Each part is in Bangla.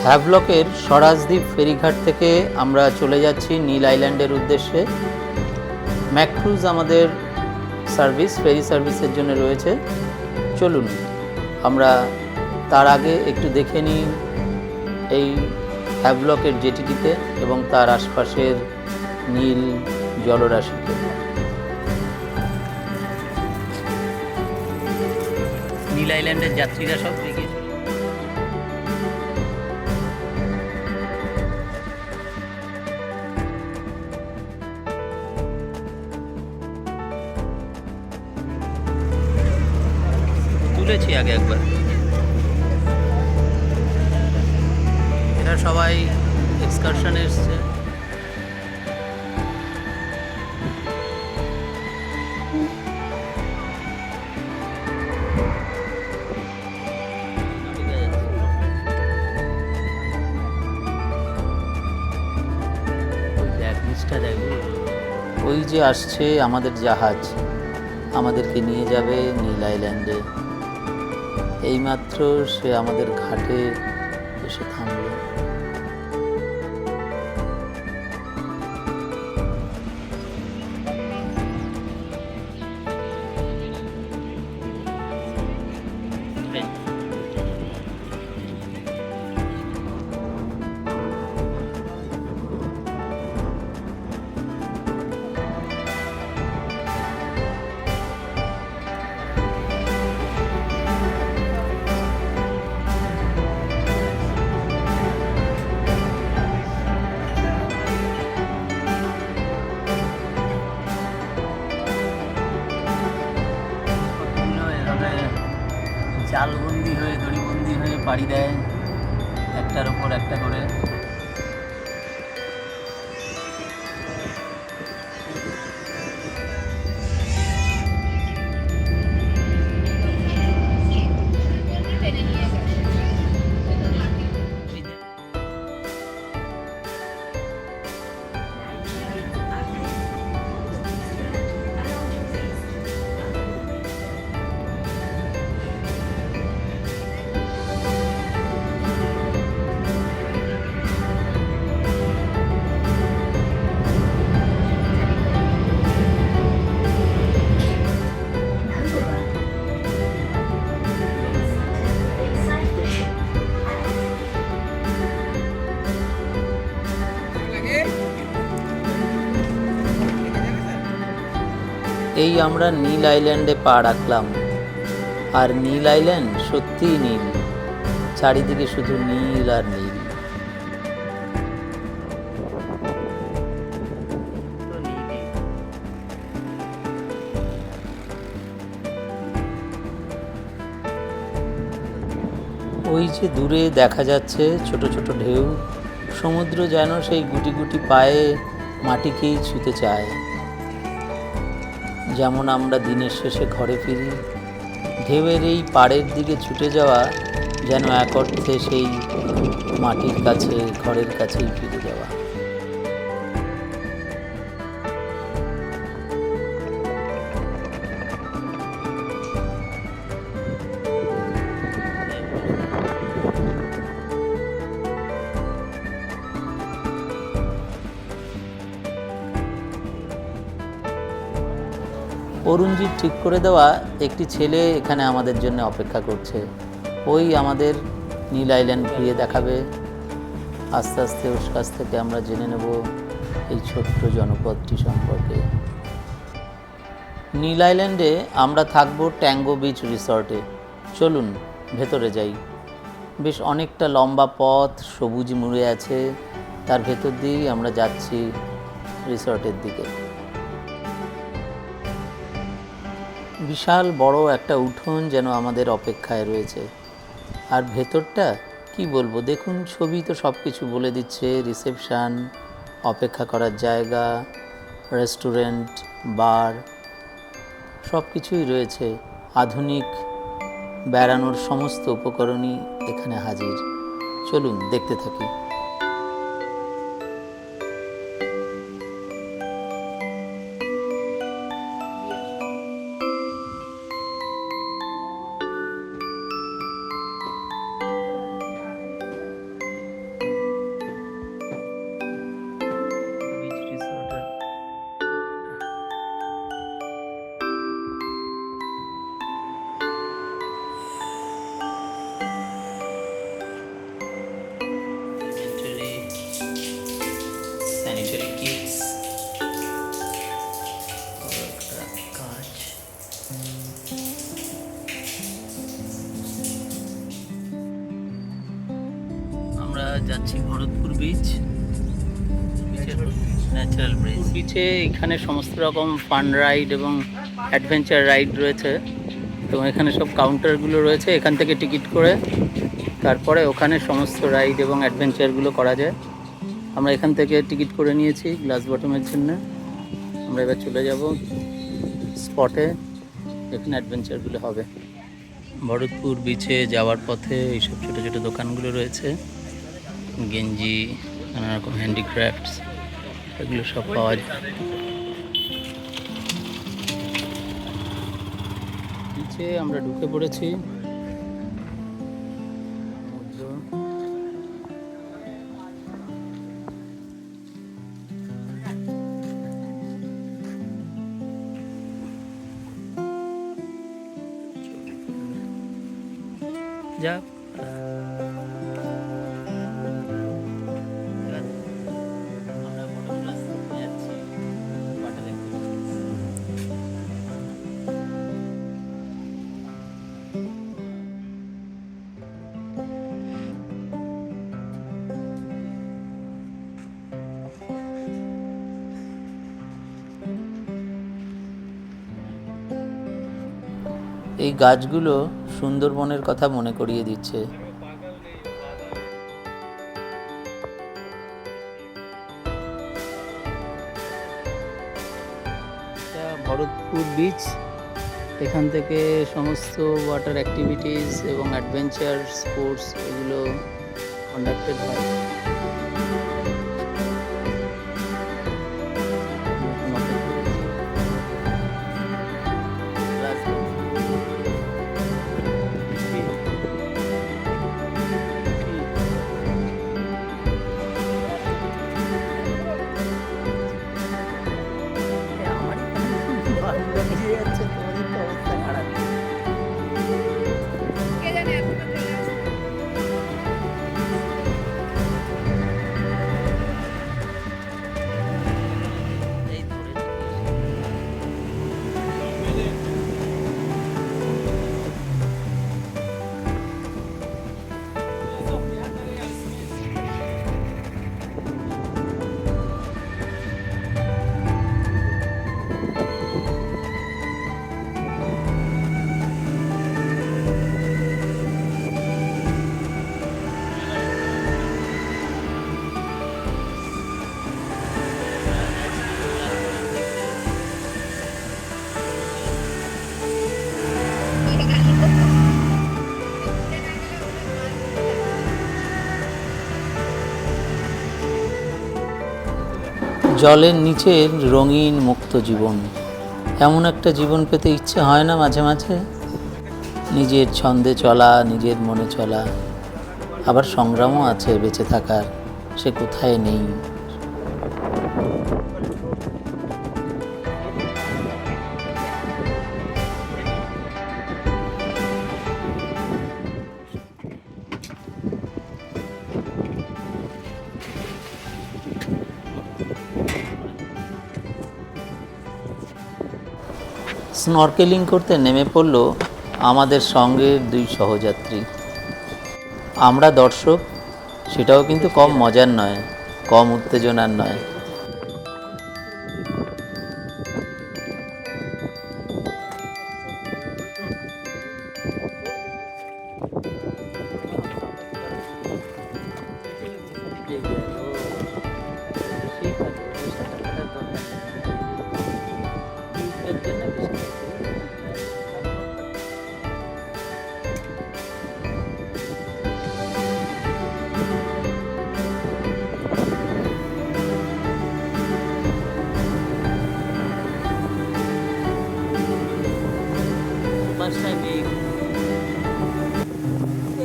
হ্যাভলকের স্বরাজদ্বীপ ফেরিঘাট থেকে আমরা চলে যাচ্ছি নীল আইল্যান্ডের উদ্দেশ্যে। ম্যাক্রুজ আমাদের সার্ভিস, ফেরি সার্ভিসের জন্য রয়েছে। চলুন আমরা তার আগে একটু দেখে নিই এই হ্যাভলকের জেটিটিতে এবং তার আশপাশের নীল জলরাশিতে। নীল আইল্যান্ডের যাত্রীরা সব দেখে তুলেছি আগে একবার। এরা সবাই এক্সকারশনে এসছে। ওই যে আসছে আমাদের জাহাজ, আমাদেরকে নিয়ে যাবে নীল আইল্যান্ডে। এইমাত্র সে আমাদের ঘাটে এসে থামল। জালবন্দি হয়ে, দড়িবন্দি হয়ে পাড়ি দেয় একটার ওপর একটা করে। এই আমরা নীল আইল্যান্ডে পা রাখলাম। আর নীল আইল্যান্ড সত্যিই নীল, চারিদিকে শুধু নীল আর নীল। ওই যে দূরে দেখা যাচ্ছে ছোট ছোট ঢেউ। সমুদ্র যেন সেই গুটি গুটি পায়ে মাটিকেই ছুঁতে চায়। যেমন আমরা দিনের শেষে ঘরে ফিরি, ঢেউয়ের এই পাড়ের দিকে ছুটে যাওয়া যেন এক অর্থে সেই মাটির কাছে, ঘরের কাছেই ফিরে যাওয়া। অরুণজির ঠিক করে দেওয়া একটি ছেলে এখানে আমাদের জন্য অপেক্ষা করছে। ওই আমাদের নীল আইল্যান্ড ঘুরিয়ে দেখাবে। আস্তে আস্তে ওর কাছ থেকে আমরা জেনে নেব এই ছোট্ট জনপদটি সম্পর্কে। নীল আইল্যান্ডে আমরা থাকবো ট্যাঙ্গো বিচ রিসর্টে। চলুন ভেতরে যাই। বেশ অনেকটা লম্বা পথ, সবুজ মুড়ে আছে, তার ভেতর দিয়েই আমরা যাচ্ছি রিসর্টের দিকে। বিশাল বড় একটা উঠোন যেন আমাদের অপেক্ষায় রয়েছে। আর ভেতরটা কি বলবো, দেখুন, ছবি তো সব কিছু বলে দিচ্ছে। রিসেপশন, অপেক্ষা করার জায়গা, রেস্টুরেন্ট, বার, সব কিছুই রয়েছে। আধুনিক বেড়ানোর সমস্ত উপকরণই এখানে হাজির। চলুন দেখতে থাকি। যাচ্ছি ভরতপুর বিচ, ন্যাচারাল ব্রিজ। বিচে এখানে সমস্ত রকম ফান রাইড এবং অ্যাডভেঞ্চার রাইড রয়েছে, এবং এখানে সব কাউন্টারগুলো রয়েছে, এখান থেকে টিকিট করে তারপরে ওখানে সমস্ত রাইড এবং অ্যাডভেঞ্চারগুলো করা যায়। আমরা এখান থেকে টিকিট করে নিয়েছি গ্লাস বটমের জন্য। আমরা এবার চলে যাব স্পটে, এখানে অ্যাডভেঞ্চারগুলো হবে। ভরতপুর বিচে যাওয়ার পথে এইসব ছোটো ছোটো দোকানগুলো রয়েছে, গেঞ্জি, নানা রকম হ্যান্ডিক্রাফটস, এগুলো সব পাওয়া যায়। বিচে আমরা ঢুকে পড়েছি। যা এই গাছগুলো সুন্দরবনের কথা মনে করিয়ে দিচ্ছে। এটা ভরতপুর বিচ, এখান থেকে সমস্ত ওয়াটার অ্যাক্টিভিটিস এবং অ্যাডভেঞ্চার স্পোর্টস এগুলো কন্ডাক্টেড হয়। জলের নিচে রঙিন মুক্ত জীবন, এমন একটা জীবন পেতে ইচ্ছে হয় না মাঝে মাঝে? নিজের ছন্দে চলা, নিজের মনে চলা, আবার সংগ্রামও আছে বেঁচে থাকার, সে কোথায় নেই। স্নরকেলিং করতে নেমে পড়ল আমাদের সঙ্গের দুই সহযাত্রী। আমরা দর্শক, সেটাও কিন্তু কম মজার নয়, কম উত্তেজনার নয়।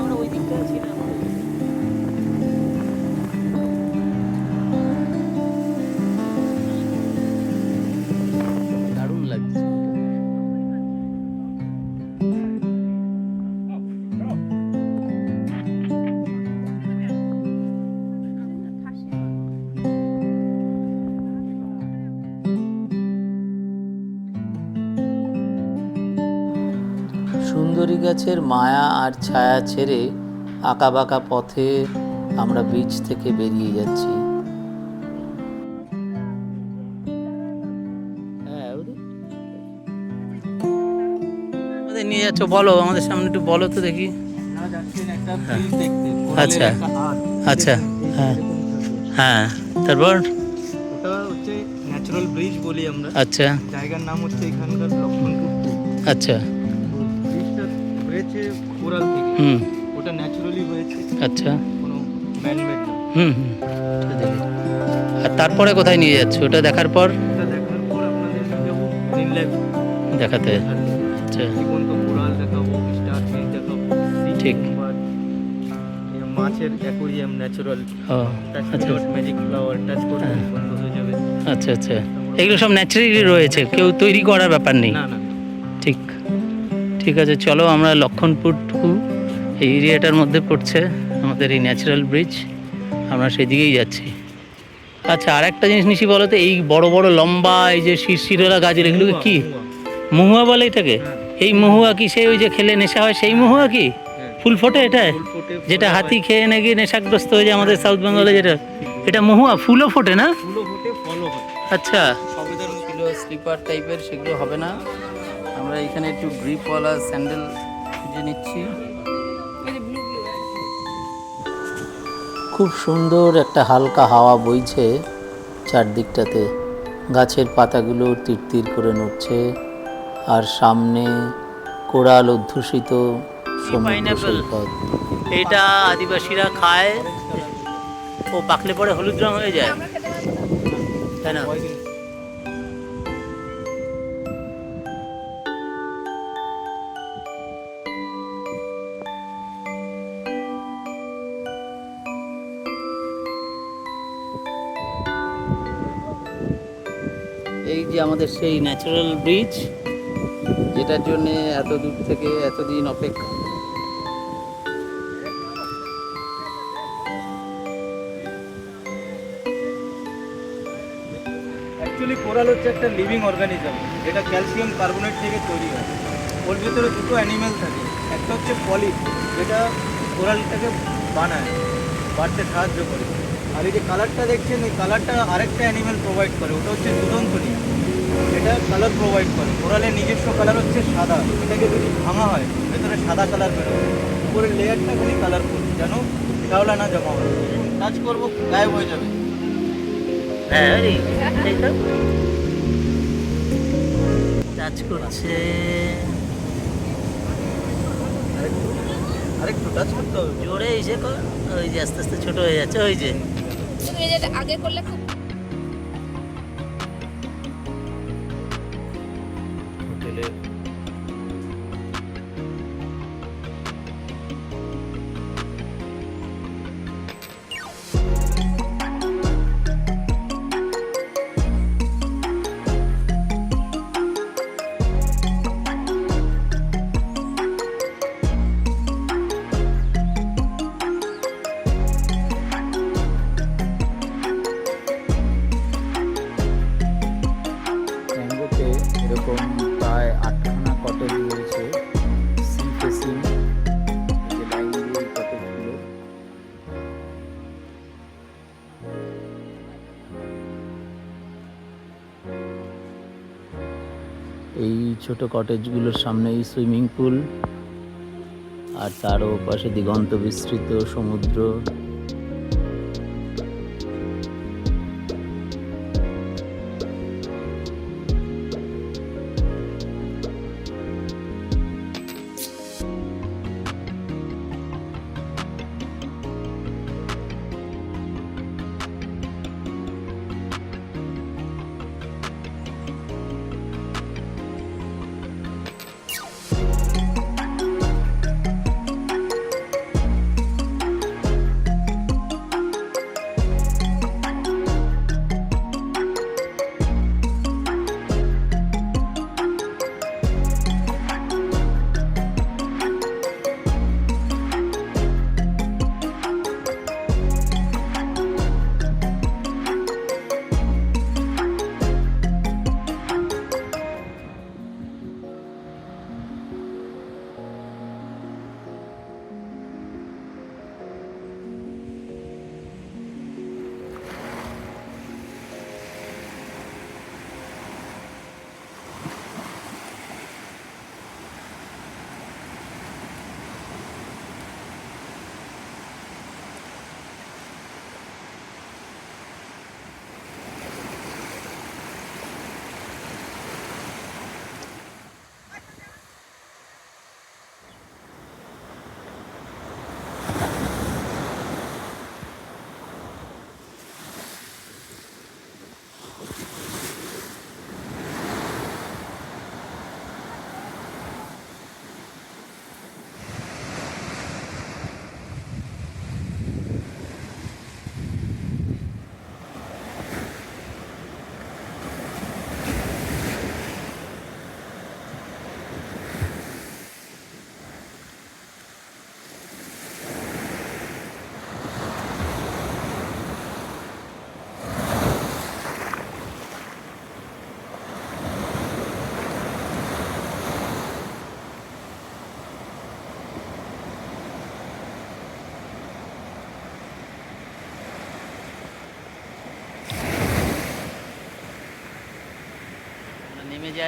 আমরা ওই দিকটা ছিলাম। দারুণ লাগছে। সুন্দরী গাছের মায়া আর ছায়া ছেড়ে আঁকাবাঁকা পথে আমরা বিচ থেকে বেরিয়ে যাচ্ছি। আমাদের নিয়ে যাচ্ছ, বলো আমাদের সামনে একটু বলো তো দেখি। আচ্ছা আচ্ছা, হ্যাঁ হ্যাঁ, তারপর ওটা হচ্ছে ন্যাচারাল ব্রিজ বলি আমরা। আচ্ছা জায়গার নাম হচ্ছে এখানকার লক্ষণপুর। আচ্ছা, ব্রিজটা হয়েছে কোরাল থেকে, ওটা ন্যাচারালি হয়েছে, আচ্ছা কোনো ম্যানমেড না। হুম হুম, আর তারপরে কোথায় নিয়ে যাচ্ছ ওটা দেখার পর? ওটা দেখার পর আপনাদের নিয়ে যাবো গ্রিন লাইফ দেখাতে। আচ্ছা জীবন্ত কোরাল দেখাবো, স্টার ফিশ দেখাবো, ঠিক। মাছের অ্যাকোরিয়াম ন্যাচারাল, ও আচ্ছা ম্যাজিক ফ্লাওয়ার টাচ করলে বন্ধ হয়ে যাবে। আচ্ছা আচ্ছা, এগুলো সব ন্যাচারালি রয়েছে, কেউ তৈরি করার ব্যাপার নেই। না না, ঠিক, ঠিক আছে, চলো আমরা লক্ষণপুর টু এই এরিয়াটার মধ্যে পড়ছে আমাদের এই ন্যাচারাল ব্রিজ, আমরা সেদিকেই যাচ্ছি। আচ্ছা, আর একটা জিনিস নিশি বলো তো, এই বড় বড় লম্বা এই যে শিরশিরোলা গাছের এগুলোকে কি মহুয়া বলে এটাকে? এই মহুয়া কি সেই ওই যে খেলে নেশা হয় সেই মহুয়া কি ফুল ফোটে এটা, যেটা হাতি খেয়ে নাকি নেশাগ্রস্ত হয়ে যায় আমাদের সাউথ বেঙ্গলে, যেটা এটা মহুয়া ফুলও ফোটে না? ফুলও ফোটে, ফলও হয়। আচ্ছা, সবেদার মতো কিলো স্লিপার টাইপের সেগুলো হবে না, আমরা এখানে একটু গ্রিপওয়ালা স্যান্ডেল খুঁজে নিচ্ছি। খুব সুন্দর একটা হালকা হাওয়া বইছে চারদিকটাতে, গাছের পাতাগুলো তিরতির করে নড়ছে, আর সামনে কোরাল অধ্যুষিত সমুদ্র সৈকত। এটা আদিবাসীরা খায়, ও পাকলে পরে হলুদ রং হয়ে যায়, তাই না? এই যে আমাদের সেই ন্যাচারাল ব্রিজ, যেটার জন্য এত দূর থেকে এতদিন অপেক্ষা। অ্যাকচুয়ালি কোরাল হচ্ছে একটা লিভিং অর্গানিজম, যেটা ক্যালসিয়াম কার্বনেট থেকে তৈরি হয়। ওর ভিতরে দুটো অ্যানিমেল থাকে, একটা হচ্ছে পলিপ, যেটা কোরালটাকে বানায়, বাড়তে সাহায্য করে। আর এই যে কালারটা দেখছেন, এই কালারটা আরেকটা অ্যানিমেল প্রোভাইড করে, ওটা হচ্ছে দুদন্তনিয়া, এটা কালার প্রোভাইড করে। কোরালের নিজস্ব কালার হচ্ছে সাদা, এটাকে যদি ভাঙা হয় ভেতরে সাদা কালার বেরোবে, উপরের লেয়ারটা খালি কালারফুল, যেন শ্যাওলা না জমা হয়। টাচ করবো গায়েব হয়ে যাবে। হ্যাঁ, এই তো টাচ করছে, আরেকটু টাচ করতে হবে, জোরে এসে কর, ওই যে আস্তে আস্তে ছোট হয়ে যাচ্ছে, ওই যে তুমি যেটা আগে করলে খুব হোটেলে। ট্যাঙ্গোতে এরকম প্রায় 8খানা কটেজ রয়েছে, সি ফেসিং, যে লাইন দিয়ে কটেজগুলো। এই ছোট কটেজগুলোর সামনেই সুইমিং পুল, আর তারও পাশে দিগন্ত বিস্তৃত সমুদ্র।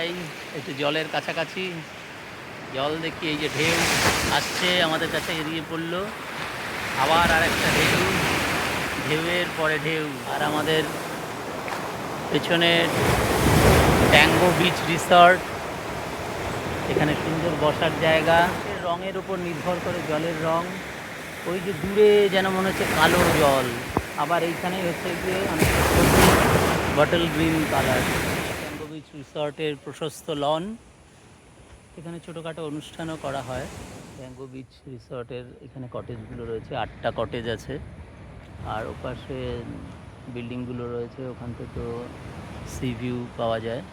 যাই একটু জলের কাছাকাছি, জল দেখি। এই যে ঢেউ আসছে আমাদের কাছে, এড়িয়ে পড়লো, আবার আর একটা ঢেউ, ঢেউয়ের পরে ঢেউ। আর আমাদের পেছনে ট্যাঙ্গো বিচ রিসর্ট, এখানে সুন্দর বসার জায়গা। রঙের উপর নির্ভর করে জলের রং, ওই যে দূরে যেন মনে হচ্ছে কালো জল, আবার এইখানেই হচ্ছে গিয়ে অনেকটা bottle green colour. Tango beach রিসর্টের প্রশস্ত লন, এখানে ছোটোখাটো অনুষ্ঠানও করা হয়। ট্যাঙ্গো বিচ রিসর্টের এখানে কটেজগুলো রয়েছে, 8টা কটেজ আছে, আর ওপাশে বিল্ডিংগুলো রয়েছে, ওখান থেকে সি ভিউ পাওয়া যায়।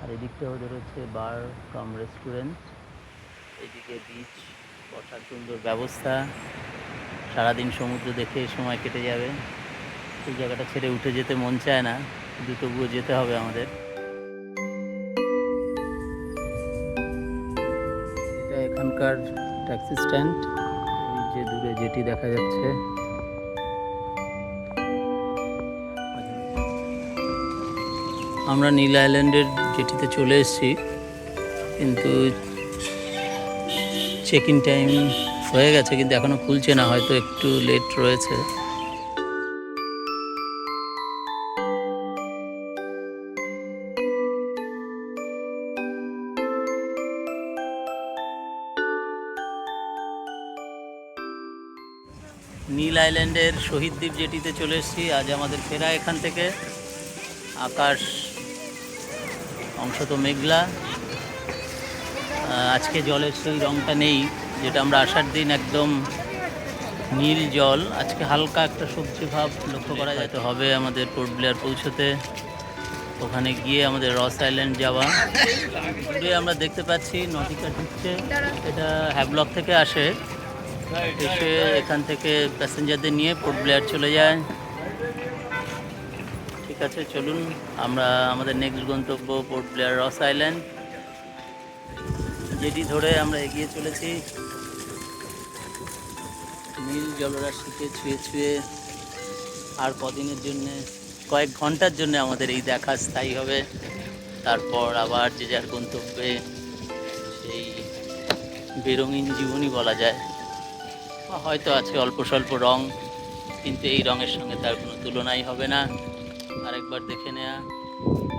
আর এদিকটা ওদের হচ্ছে বার কাম রেস্টুরেন্ট, এদিকে বিচ, বসার সুন্দর ব্যবস্থা, সারাদিন সমুদ্র দেখে সময় কেটে যাবে। এই জায়গাটা ছেড়ে উঠে যেতে মন চায় না, কিন্তু তবুও যেতে হবে আমাদের। এটা এখানকার ট্যাক্সি স্ট্যান্ড, এই যে দূরে যেটি দেখা যাচ্ছে। আমরা নীল আইল্যান্ডের জেটিতে চলে এসেছি, কিন্তু চেক ইন টাইম হয়ে গেছে, কিন্তু এখনও খুলছে না, হয়তো একটু লেট রয়েছে। নীল আইল্যান্ডের শহীদ দ্বীপ জেটিতে চলে এসেছি। আজ আমাদের ফেরা এখান থেকে। আকাশ অংশত মেঘলা, আজকে জলের সেই রঙটা নেই যেটা আমরা আসার দিন একদম নীল জল। আজকে হালকা একটা সবজি ভাব লক্ষ্য করা যেতে হবে আমাদের পোর্ট ব্লেয়ার পৌঁছতে। ওখানে গিয়ে আমাদের রস আইল্যান্ড যাওয়া। দূরে আমরা দেখতে পাচ্ছি নটিকা ঢুকছে, এটা হ্যাভলক থেকে আসে, এসে এখান থেকে প্যাসেঞ্জারদের নিয়ে পোর্ট ব্লেয়ার চলে যায়। ঠিক আছে, চলুন আমরা আমাদের নেক্সট গন্তব্য পোর্ট ব্লেয়ার রস আইল্যান্ড। যেটি ধরে আমরা এগিয়ে চলেছি নীল জলরাশিকে ছুঁয়ে ছুঁয়ে। আর কদিনের জন্যে, কয়েক ঘন্টার জন্য আমাদের এই দেখা স্থায়ী হবে, তারপর আবার যে যার গন্তব্যে। সেই বেরঙিন জীবনই বলা যায়, বা হয়তো আছে অল্প স্বল্প রং, কিন্তু এই রঙের সঙ্গে তার কোনো তুলনাই হবে না। আরেকবার দেখে নেয়া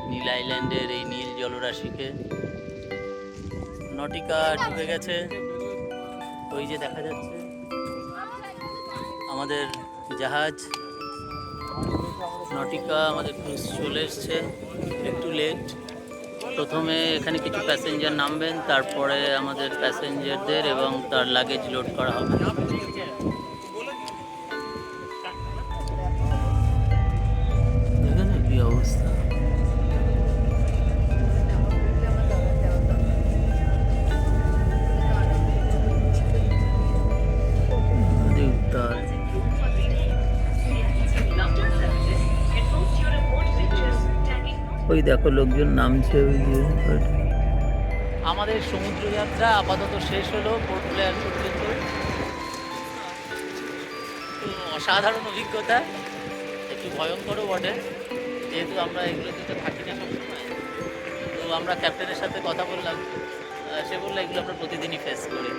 নীল আইল্যান্ডের এই নীল জলরাশিকে। নটিকা ঢুকে গেছে, ওই যে দেখা যাচ্ছে আমাদের জাহাজ নটিকা। আমাদের ক্রুজ চলে এসছে, একটু লেট। প্রথমে এখানে কিছু প্যাসেঞ্জার নামবেন, তারপরে আমাদের প্যাসেঞ্জারদের এবং তার লাগেজ লোড করা হবে। দেখেন কি অবস্থা। ওই দেখো লোকজন নামছে, ওই যে। আমাদের সমুদ্র যাত্রা আপাতত শেষ হলো পোর্ট ব্লেয়ার পর্যন্ত। তো অসাধারণ অভিজ্ঞতা, একটু ভয়ঙ্করও বটে, যেহেতু আমরা এগুলোতে তো থাকি না সবসময়। তো আমরা ক্যাপ্টেনের সাথে কথা বললাম, সে বললো এগুলো আমরা প্রতিদিনই ফেস করি।